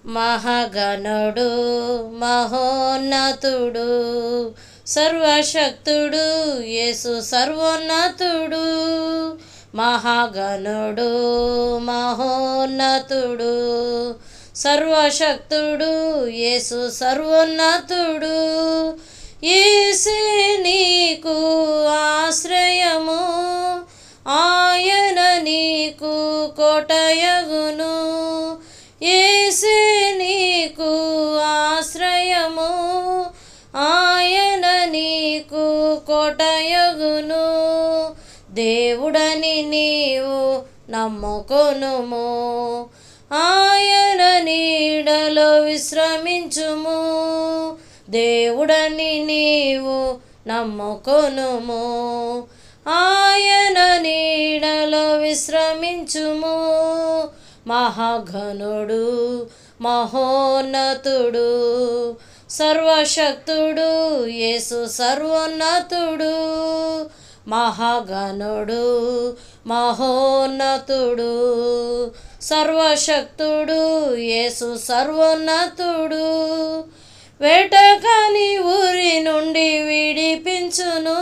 మహాగణుడు మహోన్నతుడు సర్వశక్తుడు యేసు సర్వోన్నతుడు. మహాగణుడు మహోన్నతుడు సర్వశక్తుడు యేసు సర్వోన్నతుడు. యేసే నీకు ఆశ్రయము, ఆయన నీకు కోటయగును. యేసే నీకు ఆశ్రయము, ఆయన నీకు కోటయగును. దేవుడని నీవు నమ్ముకొనుము, ఆయన నీడలో విశ్రమించుము. దేవుడని నీవు నమ్ముకొనుము, ఆయన నీడలో విశ్రమించుము. మహాగణుడు మహోన్నతుడు సర్వశక్తుడు యేసు సర్వోన్నతుడు. మహాగణుడు మహోన్నతుడు సర్వశక్తుడు యేసు సర్వోన్నతుడు. వేటకాని ఊరి నుండి విడిపించును,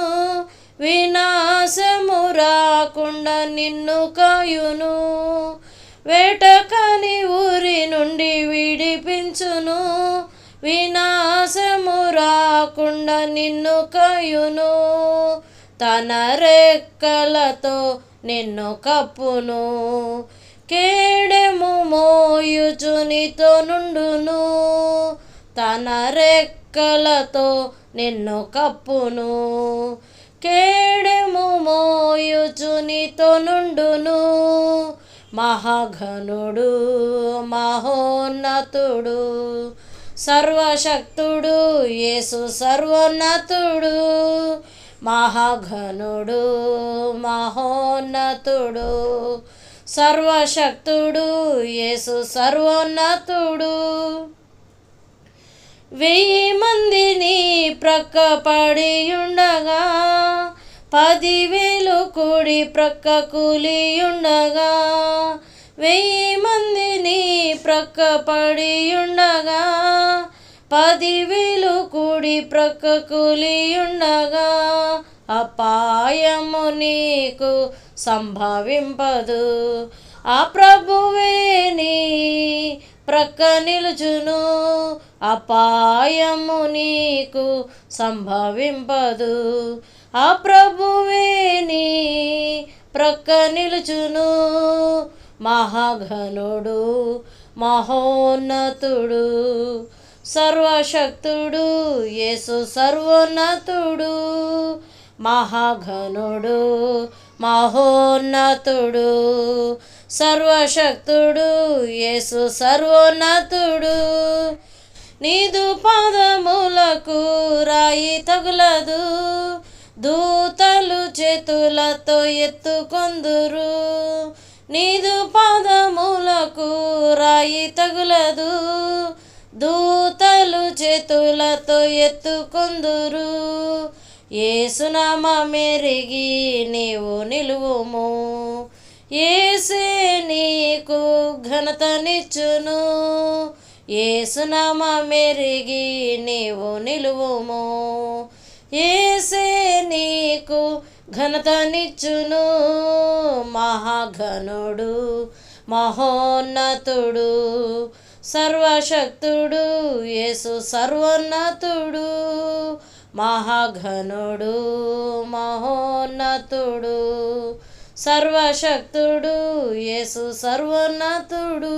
వినాశము రాకుండా నిన్ను కాయును. వేటకాని ఊరి నుండి విడిపించును, వినాశము రాకుండా నిన్ను కాయును. తన రెక్కలతో నిన్ను కప్పును, కేడెము మోయుచు నీతో నుండును. తన రెక్కలతో నిన్ను కప్పును, కేడెము మోయుచు నీతో నుండును. మహాగణుడు మహోన్నతుడు సర్వశక్తుడు యేసు సర్వోన్నతుడు. మహాగణుడు మహోన్నతుడు సర్వశక్తుడు యేసు సర్వోన్నతుడు. 1000 మందిని ప్రక్క పడియుండగా, 10,000 కూడి ప్రక్క కూలియుండగా. 1000 మందిని ప్రక్క పడియుండగా, 10,000 కూడి ప్రక్క కూలియుండగా. అపాయము నీకు సంభవింపదు, ఆ ప్రభువే నీ ప్రక్క నిలుచును. అపాయము నీకు సంభవింపదు, ఆ ప్రభువే నీ ప్రక్క నిలుచును. మహాగణుడు మహోన్నతుడు సర్వశక్తుడు యేసు సర్వోన్నతుడు. మహాగణుడు మహోన్నతుడు సర్వశక్తుడు యేసు సర్వోన్నతుడు. నీదు పాదములకు రాయి తగులదు, దూతలు చేతులతో ఎత్తుకొందురు. నీదు పాదములకు రాయి తగులదు, దూతలు చేతులతో ఎత్తుకొందురు. యేసునామమెరిగి నీవు నిలువుము, యేసే నీకు ఘనతనిచ్చును. యేసునామమెరిగి నీవు నిలువుము, యేసే నీకు ఘనతనిచ్చును. మహాగణుడు మహోన్నతుడు సర్వశక్తుడు యేసు సర్వోన్నతుడు. మహాగణుడు మహోన్నతుడు సర్వశక్తుడు యేసు సర్వోన్నతుడు.